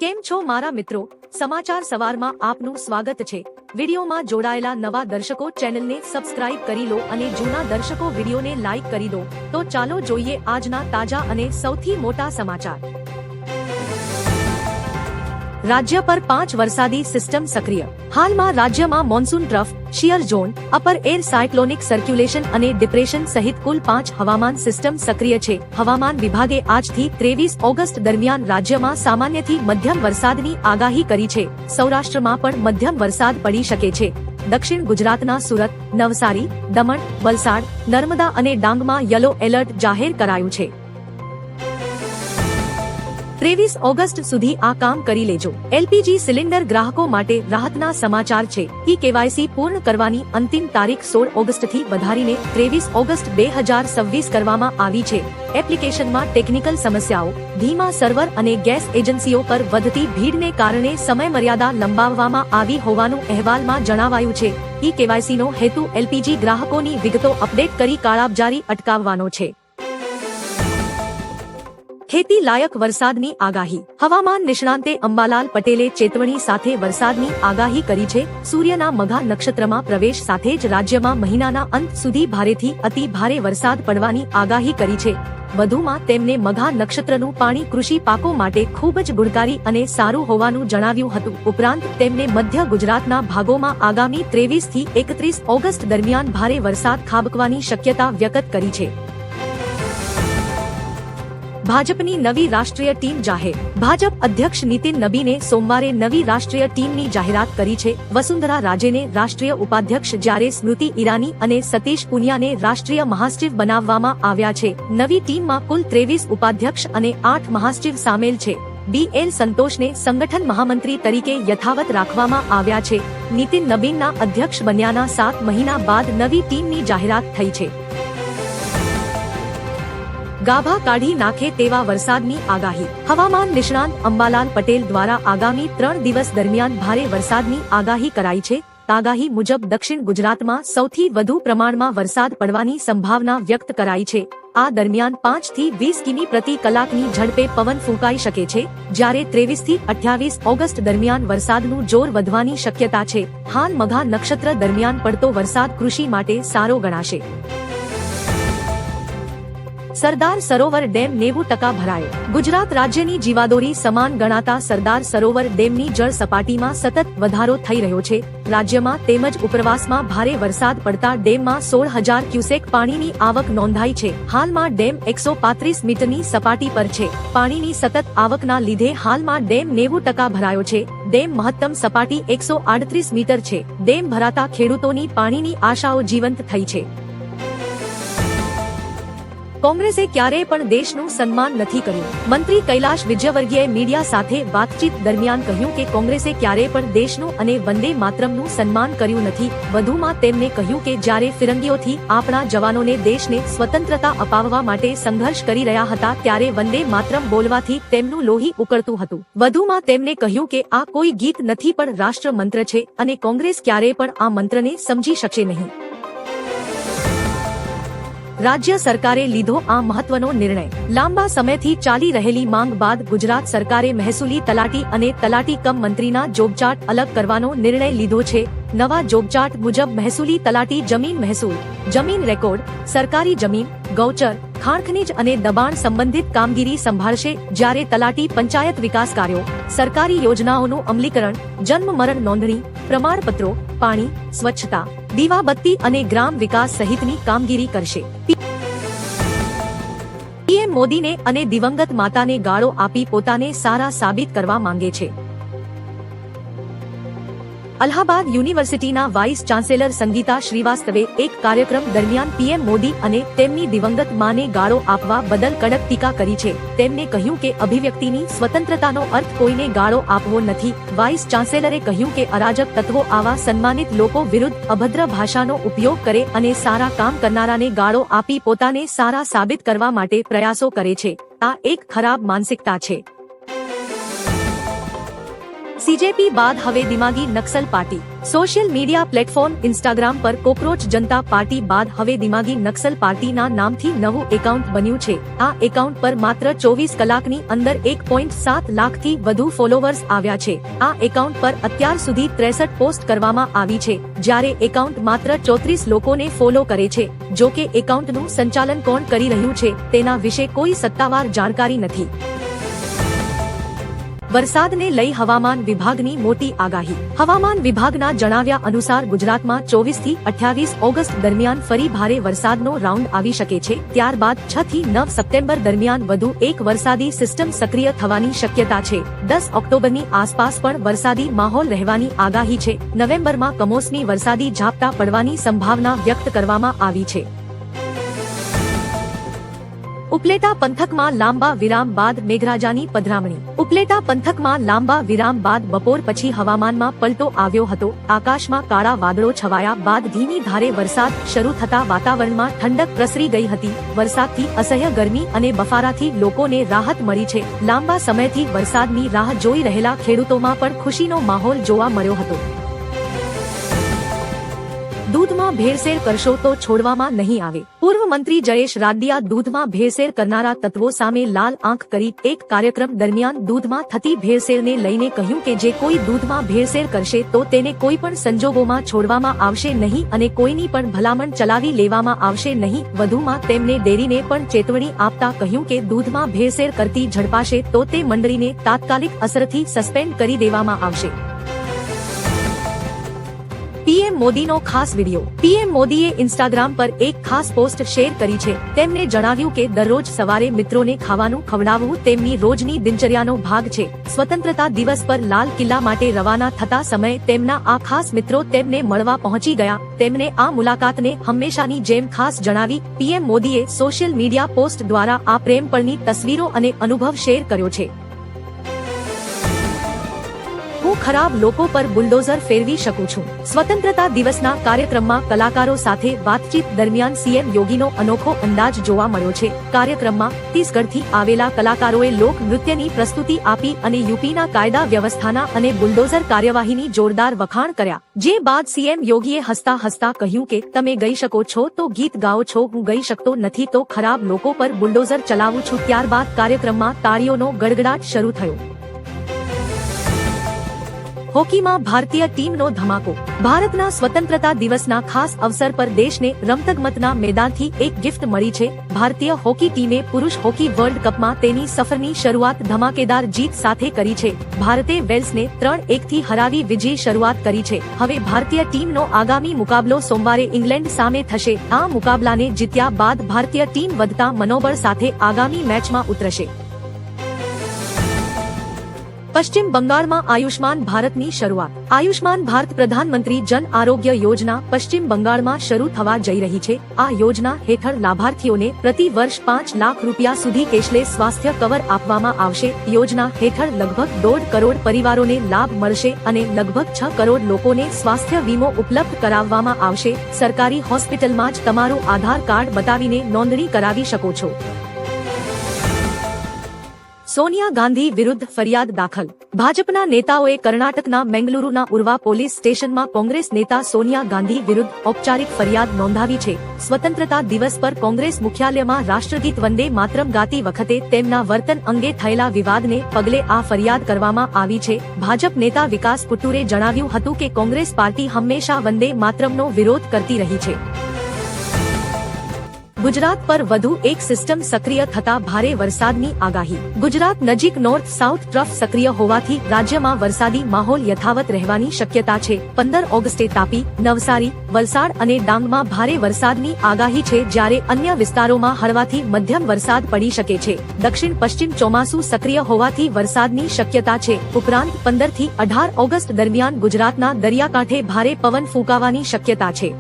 કેમ છો મારા મિત્રો? સમાચાર સવારમાં આપનું સ્વાગત છે। વિડીયોમાં જોડાયેલા નવા દર્શકો ચેનલને સબસ્ક્રાઇબ કરી લો અને જૂના દર્શકો વિડીયોને લાઇક કરી દો। તો ચાલો જોઈએ આજના તાજા અને સૌથી મોટા સમાચાર। રાજ્ય પર 5 વરસાદી સિસ્ટમ સક્રિય। હાલમાં રાજ્યમાં monsoon trough, shear zone, upper air cyclonic circulation અને ડિપ્રેશન સહિત કુલ 5 હવામાન સિસ્ટમ સક્રિય છે। હવામાન વિભાગે આજથી 23 ઓગસ્ટ દરમિયાન રાજ્યમાં સામાન્યથી મધ્યમ વરસાદની આગાહી કરી છે। સૌરાષ્ટ્રમાં પણ મધ્યમ વરસાદ પડી શકે છે। દક્ષિણ ગુજરાતના સુરત, નવસારી, દમણ, વલસાડ, નર્મદા અને ડાંગમાં યલો એલર્ટ જાહેર કરાયું છે। 23 ઓગસ્ટ સુધી આ કામ કરી લેજો। એલપીજી સિલિન્ડર ગ્રાહકો માટે રાહતના સમાચાર છે। કેવાયસી પૂર્ણ કરવાની અંતિમ તારીખ 16 ઓગસ્ટથી વધારીને 23 ઓગસ્ટ 2026 કરવામાં આવી છે। એપ્લિકેશનમાં ટેકનિકલ સમસ્યાઓ, ધીમા સર્વર અને ગેસ એજન્સીઓ પર વધતી ભીડને કારણે સમયમર્યાદા લંબાવવામાં આવી હોવાનું અહેવાલમાં જણાવાયું છે। કેવાયસીનો હેતુ એલપીજી ગ્રાહકોની વિગતો અપડેટ કરી કાળાબજારી અટકાવવાનો છે। ખેતી લાયક વરસાદની આગાહી। હવામાન નિષ્ણાંતે અંબાલાલ પટેલે ચેતવણી સાથે વરસાદની આગાહી કરી છે। સૂર્યના મઘા નક્ષત્રમાં પ્રવેશ સાથે જ રાજ્યમાં મહિનાના અંત સુધી ભારેથી અતિ ભારે વરસાદ પડવાની આગાહી કરી છે। વધુમાં તેમને મઘા નક્ષત્રનું પાણી કૃષિ પાકો માટે ખૂબ જ ગુણકારી અને સારું હોવાનું જણાવ્યું હતું। ઉપરાંત તેમને મધ્ય ગુજરાતના ભાગોમાં આગામી 23 થી 31 ઓગસ્ટ દરમિયાન ભારે વરસાદ ખાબકવાની શક્યતા વ્યક્ત કરી છે। ભાજપની નવી રાષ્ટ્રીય ટીમ જાહેર। ભાજપ અધ્યક્ષ નીતિન નબીને સોમવારે નવી રાષ્ટ્રીય ટીમની જાહેરાત કરી છે। વસુંધરા રાજેને રાષ્ટ્રીય ઉપાધ્યક્ષ જ્યારે સ્મૃતિ ઈરાની અને સતીશ પુનિયાને રાષ્ટ્રીય મહાસચિવ બનાવવામાં આવ્યા છે। નવી ટીમમાં કુલ 23 ઉપાધ્યક્ષ અને 8 મહાસચિવ સામેલ છે। BL સંતોષને સંગઠન મહામંત્રી તરીકે યથાવત રાખવામાં આવ્યા છે। નીતિન નબીનના અધ્યક્ષ બન્યાના 7 મહિના બાદ નવી ટીમની જાહેરાત થઈ છે। ગાભા કાઢી નાખે તેવા વરસાદની આગાહી। હવામાન નિષ્ણાંત અંબાલાલ પટેલ દ્વારા આગામી 3 દિવસ દરમિયાન ભારે વરસાદની આગાહી કરાઈ છે। આગાહી મુજબ દક્ષિણ ગુજરાતમાં સૌથી વધુ પ્રમાણમાં વરસાદ પડવાની સંભાવના વ્યક્ત કરાઈ છે। આ દરમિયાન 5 થી 20 કિમી પ્રતિ કલાકની ઝડપે પવન ફૂંકાઈ શકે છે, જ્યારે 23 થી 28 ઓગસ્ટ દરમિયાન વરસાદનું જોર વધવાની શક્યતા છે। હાલ મઘા નક્ષત્ર દરમિયાન પડતો વરસાદ કૃષિ માટે સારો ગણાશે। સરદાર સરોવર ડેમ 90% ભરાયો। ગુજરાત રાજ્યની જીવાદોરી સમાન ગણાતા સરદાર સરોવર ડેમની જળ સપાટીમાં સતત વધારો થઈ રહ્યો છે। રાજ્યમાં તેમજ ઉપરવાસમાં ભારે વરસાદ પડતા ડેમમાં 16,000 ક્યુસેક પાણીની આવક નોંધાઈ છે। હાલમાં ડેમ 135 મીટરની સપાટી પર છે। પાણીની સતત આવકના લીધે હાલમાં ડેમ 90% ભરાયો છે। ડેમ મહત્તમ સપાટી 138 મીટર છે। ડેમ ભરાતા ખેડૂતોની પાણીની આશાઓ જીવંત થઈ છે। કોંગ્રેસે ક્યારેય પણ દેશનું સન્માન નથી કર્યું। મંત્રી કૈલાશ વિજયવર્ગીયએ મીડિયા સાથે વાતચીત દરમિયાન કહ્યું કે કોંગ્રેસે ક્યારેય પણ દેશનું અને વંદે માતરમનું સન્માન કર્યું નથી। વધુમાં તેમણે કહ્યું કે જ્યારે ફિરંગીઓથી આપણા જવાનોને દેશને સ્વતંત્રતા અપાવવા માટે સંઘર્ષ કરી રહ્યા હતા ત્યારે વંદે માતરમ બોલવાથી તેમનું લોહી ઉકળતું હતું। વધુમાં તેમણે કહ્યું કે આ કોઈ ગીત નથી પણ રાષ્ટ્ર મંત્ર છે અને કોંગ્રેસ ક્યારેય પણ આ મંત્રને સમજી શકશે નહીં। રાજ્ય સરકારે લીધો આ મહત્વનો નિર્ણય। લાંબા સમયથી ચાલી રહેલી માંગ બાદ ગુજરાત સરકારે મહેસૂલી તલાટી અને તલાટી કમ મંત્રીના જોબચાર્ટ અલગ કરવાનો નિર્ણય લીધો છે। નવા જોબચાર્ટ મુજબ મહેસૂલી તલાટી જમીન મહેસૂલ, જમીન રેકોર્ડ, સરકારી જમીન, ગૌચર, ખાણ ખનીજ અને દબાણ સંબંધિત કામગીરી સંભાળશે, જ્યારે તલાટી પંચાયત વિકાસ કાર્યો, સરકારી યોજનાઓનું અમલીકરણ, જન્મ મરણ નોંધણી, પ્રમાણપત્રો, પાણી, સ્વચ્છતા, દીવાબત્તી અને ગ્રામ વિકાસ સહિતની કામગીરી કરશે। પીએમ મોદીને અને દિવંગત માતાને ગાળો આપી પોતાને સારા સાબિત કરવા માંગે છે। અલ્હાબાદ યુનિવર્સિટીના વાઇસ ચાન્સેલર સંગીતા શ્રીવાસ્તવે એક કાર્યક્રમ દરમિયાન પીએમ મોદી અને તેમની દિવંગત માને ગાળો આપવા બદલ કડક ટીકા કરી છે। તેમણે કહ્યું કે અભિવ્યક્તિની સ્વતંત્રતાનો અર્થ કોઈને ગાળો આપવો નથી। વાઇસ ચાન્સેલરે કહ્યું કે અરાજક તત્વો આવા સન્માનિત લોકો વિરુદ્ધ અભદ્ર ભાષાનો ઉપયોગ કરે અને સારા કામ કરનારાને ગાળો આપી પોતાને સારા સાબિત કરવા માટે પ્રયાસો કરે છે। આ એક ખરાબ માનસિકતા છે। सीजेपी बाद हवे दिमागी Naxal party. Social media platform Instagram पर कोक्रोच जनता पार्टी बाद हवे दिमागी नक्सल पार्टी ना नाम थी नवुं एकाउंट बन्यु छे। आ एकाउंट पर मात्र 24 कलाकनी अंदर 1.7 लाख थी वधु फॉलोवर्स आव्या छे। आ एकाउंट पर अत्यार सुधी 63 पोस्ट करवामां आवी छे, ज्यारे एकाउंट मात्र 34 लोकोने फॉलो करे छे। जो के एकाउंटनुं संचालन कोण करी रह्युं छे तेना विશે કોઈ સત્તાવાર જાણકારી નથી। વરસાદને લઈ હવામાન વિભાગની મોટી આગાહી। હવામાન વિભાગના જણાવ્યા અનુસાર ગુજરાતમાં 24 થી 28 ઓગસ્ટ દરમિયાન ફરી ભારે વરસાદનો રાઉન્ડ આવી શકે છે। ત્યારબાદ 6 થી 9 સપ્ટેમ્બર દરમિયાન વધુ એક વરસાદી સિસ્ટમ સક્રિય થવાની શક્યતા છે। 10 ઓક્ટોબરની આસપાસ પણ વરસાદી માહોલ રહેવાની આગાહી છે। નવેમ્બરમાં કમોસમી વરસાદી ઝાપટા પડવાની સંભાવના વ્યક્ત કરવામાં આવી છે। ઉપલેટા પંથકમાં લાંબા વિરામ બાદ મેઘરાજાની પધરામણી। ઉપલેટા પંથકમાં લાંબા વિરામ બાદ બપોર પછી હવામાનમાં પલટો આવ્યો હતો। આકાશમાં કાળા વાદળો છવાયા બાદ ધીમી ધારે વરસાદ શરૂ થતા વાતાવરણમાં ઠંડક પ્રસરી ગઈ હતી। વરસાદથી અસહ્ય ગરમી અને બફારાથી લોકોને રાહત મળી છે। લાંબા સમયથી વરસાદની રાહ જોઈ રહેલા ખેડૂતોમાં પણ ખુશીનો માહોલ જોવા મળ્યો હતો। दूधमां भेरसेर करशो तो छोड़वामां नहीं आवे। पूर्व मंत्री जयेश रादडिया दूधमां भेरसेर करनारा तत्वों सामे लाल आंख करी एक कार्यक्रम दरमियान दूधमां थती भेरसेरने लईने कह्युं के जे कोई दूधमां भेरसेर करशे तो तेने कोई पण संजोगोमां छोड़वामां आवशे नहीं अने कोईनी पण भलामण चलावी लेवामां आवशे नहीं। वधुमां तेमणे डेरीने पण चेतवणी आपता कह्युं के दूधमां भेरसेर करती झड़पाशे तो ते मंडळीने तात्कालिक असरथी सस्पेन्ड करी देवामां आवशे। पीएम मोदी नो खास वीडियो। पीएम मोदीए इंस्टाग्राम पर एक खास पोस्ट शेर करी छे। तेमणे जणाव्युं के दररोज सवारे मित्रोने खावानुं खवडाववुं तेमनी रोजनी दिनचर्यानो भाग छे। स्वतंत्रता दिवस पर लाल किल्ला माटे रवाना थता समये तेमना आ खास मित्रो तेमने मळवा पहोंची गया। तेमणे आ मुलाकातने हमेशानी जेम खास जणावी। पीएम मोदीए सोशल मीडिया पोस्ट द्वारा आ प्रेमपळनी तस्वीरो अने अनुभव शेर कर्यो छे। હું ખરાબ લોકો પર બુલડોઝર ફેરવી શકું છું। સ્વતંત્રતા દિવસના કાર્યક્રમમાં કલાકારો સાથે વાતચીત દરમિયાન સીએમ યોગીનો અનોખો અંદાજ જોવા મળ્યો છે। કાર્યક્રમમાં છત્તીસગઢથી આવેલા કલાકારોએ લોક નૃત્યની પ્રસ્તુતિ આપી અને યુપીના કાયદા વ્યવસ્થાના અને બુલડોઝર કાર્યવાહીની જોરદાર વખાણ કર્યા। જે બાદ સીએમ યોગીએ હસતા હસતા કહ્યું કે તમે ગઈ શકો છો તો ગીત ગાઓ છો, હું ગઈ શકતો નથી તો ખરાબ લોકો પર બુલડોઝર ચલાવું છું। ત્યારબાદ કાર્યક્રમમાં તાળીઓનો ગડગડાટ શરૂ થયો। હોકીમાં ભારતીય ટીમનો ધમાકો। ભારતના સ્વતંત્રતા દિવસના ખાસ અવસર પર દેશને રમતગમતના મેદાનથી એક ગિફ્ટ મળી છે। ભારતીય હોકી ટીમે પુરુષ હોકી વર્લ્ડ કપમાં તેની સફરની શરૂઆત ધમાકેદાર જીત સાથે કરી છે। ભારતે વેલ્સને 3-1 થી હરાવી વિજયી શરૂઆત કરી છે। હવે ભારતીય ટીમનો આગામી મુકાબલો સોમવારે ઇંગ્લેન્ડ સામે થશે। આ મુકાબલાને જીત્યા બાદ ભારતીય ટીમ વધતા મનોબળ સાથે આગામી મેચમાં ઉતરશે। पश्चिम बंगाल में आयुष्मान भारत की शुरुआत। आयुष्मान भारत प्रधानमंत्री जन आरोग्य योजना पश्चिम बंगाल में शुरू थवा जई रही है। आ योजना हेठळ लाभार्थीओ ने प्रति वर्ष 5 लाख रूपिया सुधी केशलेस स्वास्थ्य कवर आपवामां आवशे। योजना हेठळ लगभग 1.5 करोड़ परिवारों ने लाभ मळशे अने लगभग 6 करोड़ लोगों ने स्वास्थ्य वीमो उपलब्ध कराववामां आवशे। सरकारी होस्पिटल में ज तमारुं आधार कार्ड बतावीने नोंधणी करावी शको छो। सोनिया गांधी विरुद्ध फरियाद दाखल। भाजपना नेताओए कर्नाटकना बेंगलुरुना उर्वा पोलीस स्टेशन में कांग्रेस नेता सोनिया गांधी विरुद्ध औपचारिक फरियाद नोंधावी छे। स्वतंत्रता दिवस पर कांग्रेस मुख्यालय में राष्ट्रगीत वंदे मातरम गाती वखते तेमना वर्तन अंगे थयेला विवादने पगले आ फरियाद करवामां आवी छे। भाजप नेता विकास पुट्टुरे जणाव्युं हतुं के कांग्रेस पार्टी हमेशा वंदे मातरमनो विरोध करती रही छे। गुजरात पर વધુ એક સિસ્ટમ સક્રિય થતા ભારે વરસાદની આગાહી। ગુજરાત નજીક નોર્થ સાઉથ ટ્રફ સક્રિય હોવાથી રાજ્યમાં વરસાદી માહોલ યથાવત રહેવાની શક્યતા છે। 15 ઓગસ્ટે તાપી, નવસારી, વલસાડ અને ડાંગમાં ભારે વરસાદની આગાહી છે, જ્યારે અન્ય વિસ્તારોમાં હળવાથી મધ્યમ વરસાદ પડી શકે છે। દક્ષિણ પશ્ચિમ ચોમાસું સક્રિય હોવાથી વરસાદની શક્યતા છે। ઉપરાંત 15 થી 18 ઓગસ્ટ દરમિયાન ગુજરાતના દરિયાકાંઠે ભારે પવન ફૂંકાવાની શક્યતા છે।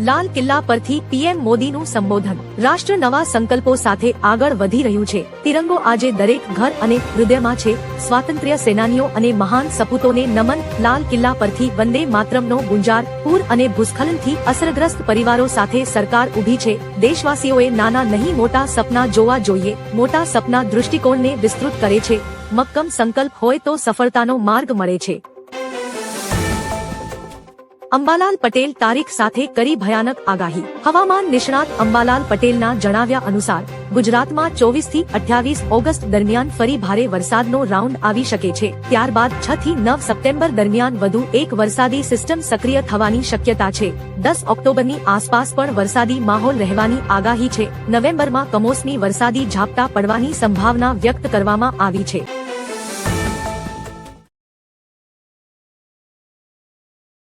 લાલ કિલ્લા પરથી પીએમ મોદીનું સંબોધન. રાષ્ટ્ર નવા સંકલ્પો સાથે આગળ વધી રહ્યું છે. તિરંગો આજે દરેક ઘર અને હૃદયમાં છે. સ્વાતંત્ર્ય સેનાનીઓ અને મહાન સપૂતોને નમન. લાલ કિલ્લા પરથી વંદે માતરમનો ગુંજાર. પૂર અને ભૂસ્ખલનથી અસરગ્રસ્ત પરિવારો સાથે સરકાર ઊભી છે. દેશવાસીઓએ નાના નહીં મોટા સપના જોવા જોઈએ. મોટા સપના દૃષ્ટિકોણને વિસ્તૃત કરે છે. મક્કમ સંકલ્પ હોય તો સફળતાનો માર્ગ મળે છે. અંબાલાલ પટેલ તારીખ સાથે કરી ભયાનક આગાહી. હવામાન નિષ્ણાત અંબાલાલ પટેલના જણાવ્યા અનુસાર ગુજરાતમાં 24 થી 28 ઓગસ્ટ દરમિયાન ફરી ભારે વરસાદનો રાઉન્ડ આવી શકે છે. ત્યારબાદ 6 થી 9 સપ્ટેમ્બર દરમિયાન વધુ એક વરસાદી સિસ્ટમ સક્રિય થવાની શક્યતા છે. 10 ઓક્ટોબરની આસપાસ પણ વરસાદી માહોલ રહેવાની આગાહી છે. નવેમ્બરમાં કમોસમી વરસાદી ઝાપટા પડવાની સંભાવના વ્યક્ત કરવામાં આવી છે.